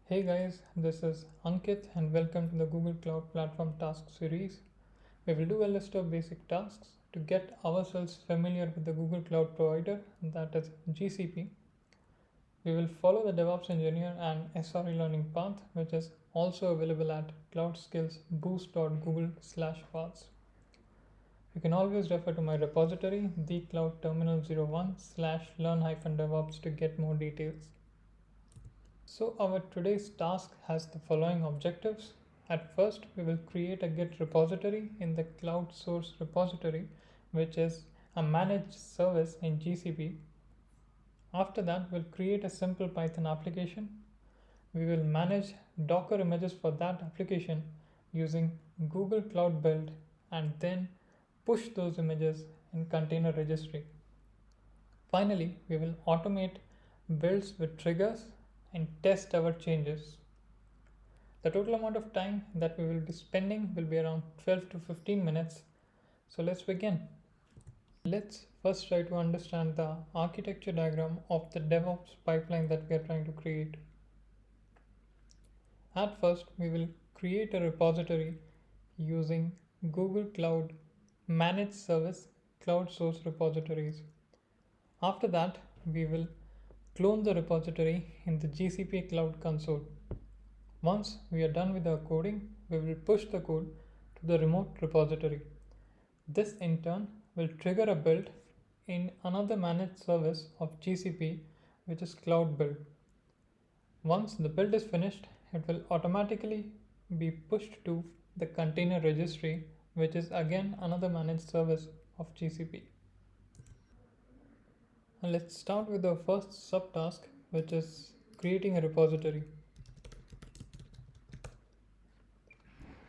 Hey guys, this is Ankit and welcome to the Google Cloud Platform Task Series. We will do a list of basic tasks to get ourselves familiar with the Google Cloud provider, that is GCP. We will follow the DevOps Engineer and SRE learning path, which is also available at cloudskillsboost.google/paths. You can always refer to my repository, thecloudterminal01/learn-devops to get more details. So our today's task has the following objectives. At first, we will create a Git repository in the cloud source repository, which is a managed service in GCP. After that, we'll create a simple Python application. We will manage Docker images for that application using Google CloudBuild and then push those images in Container Registry. Finally, we will automate builds with triggers and test our changes. The total amount of time that we will be spending will be around 12 to 15 minutes. So let's begin. Let's first try to understand the architecture diagram of the DevOps pipeline that we are trying to create. At first, we will create a repository using Google Cloud Managed Service Cloud Source Repositories. After that, we will clone the repository in the GCP Cloud Console. Once we are done with our coding, we will push the code to the remote repository. This in turn will trigger a build in another managed service of GCP, which is CloudBuild. Once the build is finished, it will automatically be pushed to the container registry, which is again another managed service of GCP. And let's start with the first subtask, which is creating a repository.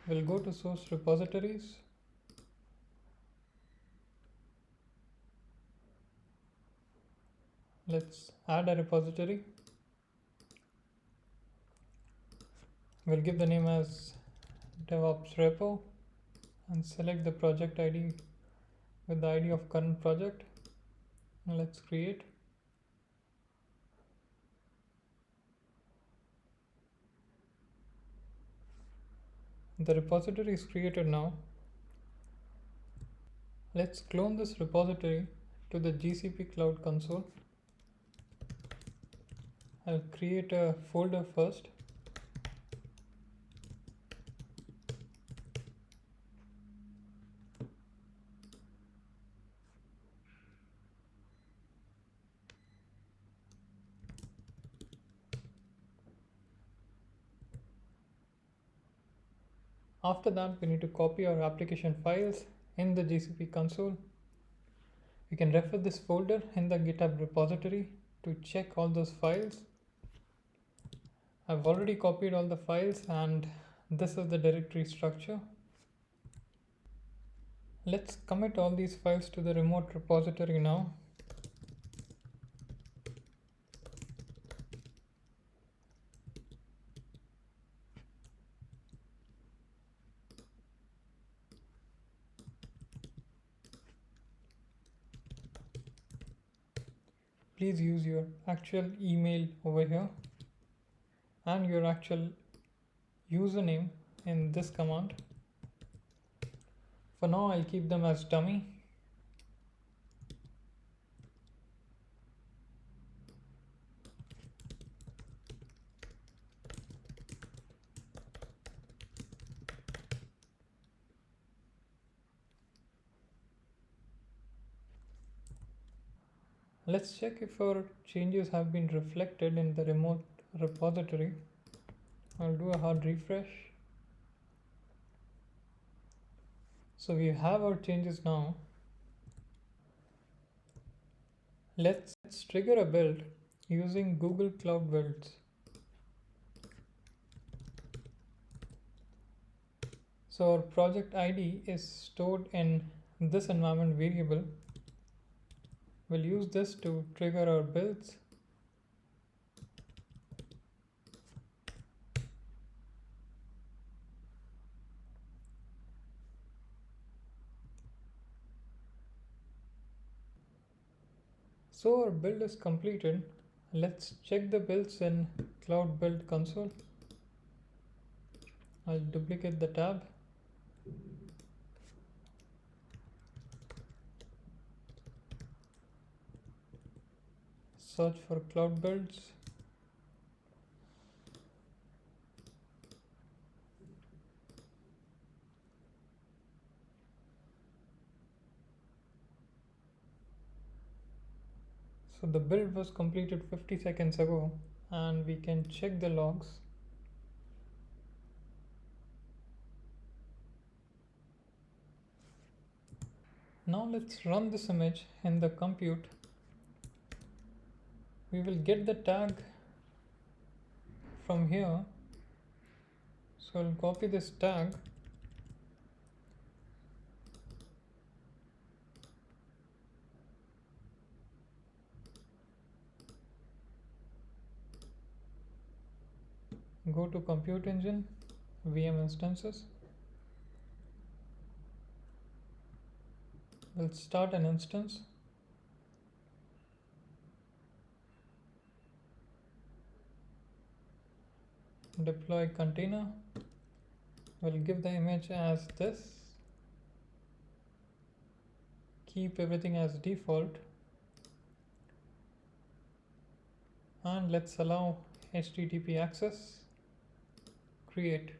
We'll go to source repositories. Let's add a repository. We'll give the name as DevOps repo and select the project ID with the ID of current project. And let's create. The repository is created now. Let's clone this repository to the GCP Cloud Console. I'll create a folder first. After that, we need to copy our application files in the GCP console. We can refer this folder in the GitHub repository to check all those files. I've already copied all the files and this is the directory structure. Let's commit all these files to the remote repository now. Please use your actual email over here and your actual username in this command. For now, I'll keep them as dummy. Let's check if our changes have been reflected in the remote repository. I'll do a hard refresh. So we have our changes now. Let's trigger a build using Google Cloud Builds. So our project ID is stored in this environment variable. We'll use this to trigger our builds. So our build is completed. Let's check the builds in CloudBuild console. I'll duplicate the tab. Search for cloud builds. So the build was completed 50 seconds ago, and we can check the logs. Now let's run this image in the compute. We will get the tag from here. So I'll copy this tag. Go to compute engine, VM instances. We'll start an instance. Deploy container. We'll give the image as this. Keep everything as default. And let's allow HTTP access. Create.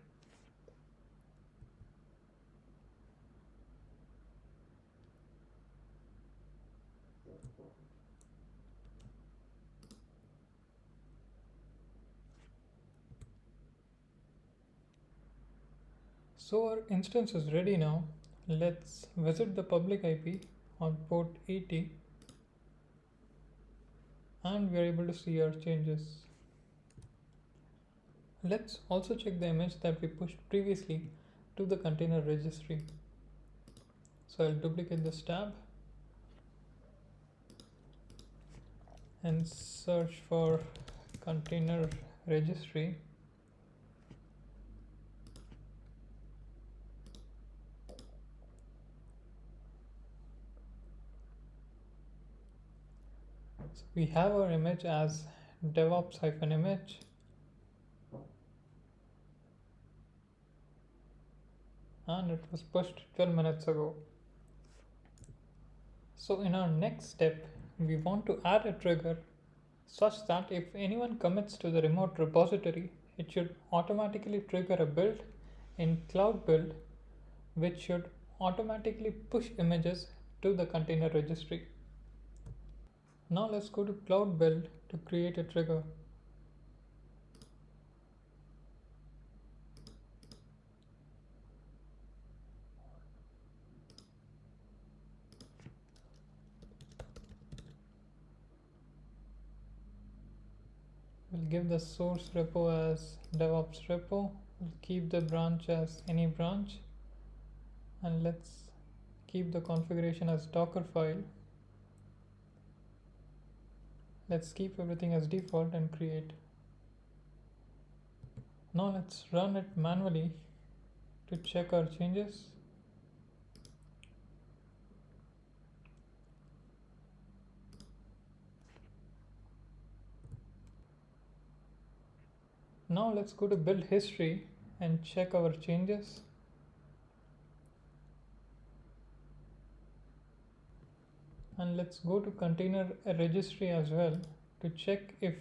So our instance is ready now. Let's visit the public IP on port 80, and we are able to see our changes. Let's also check the image that we pushed previously to the container registry. So I'll duplicate this tab and search for container registry. So we have our image as DevOps-image, and it was pushed 12 minutes ago. So in our next step, we want to add a trigger such that if anyone commits to the remote repository, it should automatically trigger a build in CloudBuild, which should automatically push images to the container registry. Now let's go to CloudBuild to create a trigger. We'll give the source repo as DevOps repo. We'll keep the branch as any branch, and let's keep the configuration as Docker file. Let's keep everything as default and create. Now let's run it manually to check our changes. Now let's go to build history and check our changes. And let's go to container registry as well to check if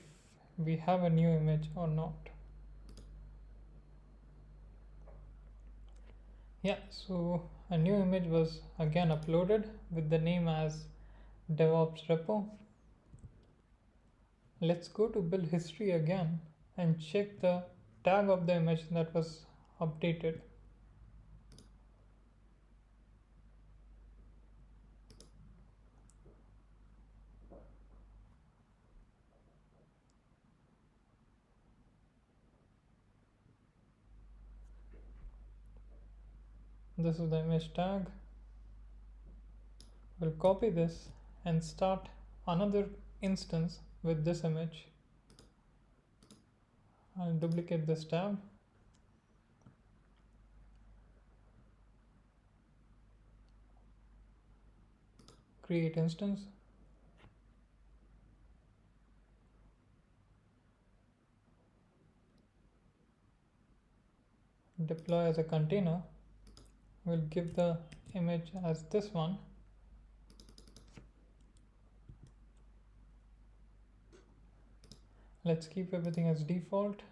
we have a new image or not. Yeah, so a new image was again uploaded with the name as DevOps repo. Let's go to build history again and check the tag of the image that was updated. This is the image tag. We'll copy this and start another instance with this image. I'll duplicate this tab. Create instance. deploy as a container. We'll give the image as this one. Let's keep everything as default.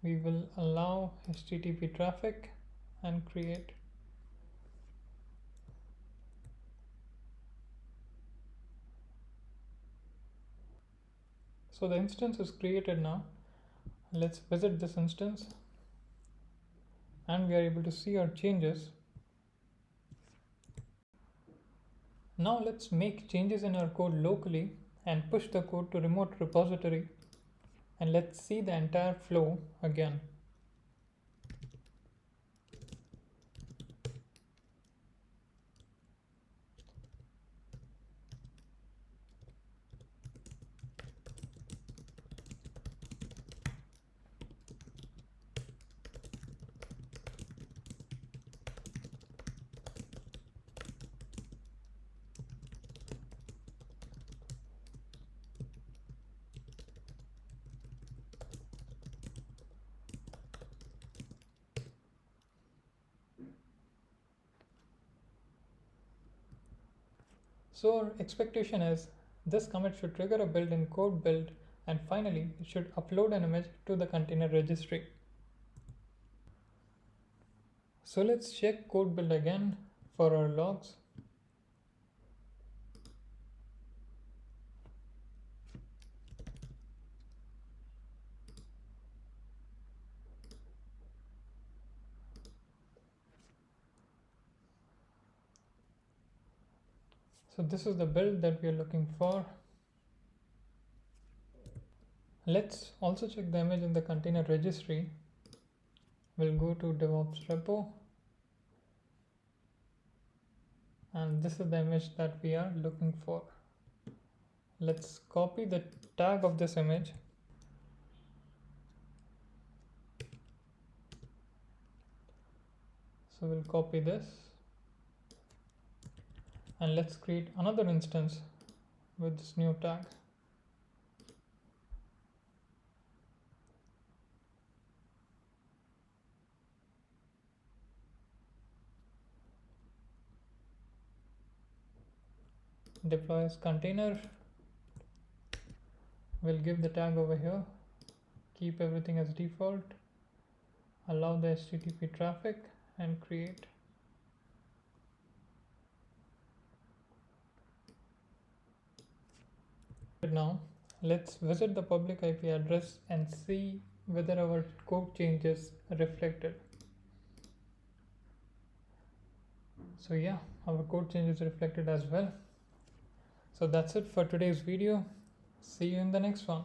We will allow HTTP traffic and create. So the instance is created now. Let's visit this instance and we are able to see our changes. Now let's make changes in our code locally and push the code to remote repository, and let's see the entire flow again. So our expectation is this commit should trigger a build in CloudBuild, and finally it should upload an image to the container registry. So let's check CloudBuild again for our logs. So this is the build that we are looking for. Let's also check the image in the container registry. We'll go to DevOps repo, and this is the image that we are looking for. Let's copy the tag of this image. So we'll copy this and let's create another instance with this new tag. Deploy as container. We'll give the tag over here. Keep everything as default. Allow the HTTP traffic and create. Now let's visit the public IP address and see whether our code changes reflected. So yeah, our code changes reflected as well. So that's it for today's video. See you in the next one.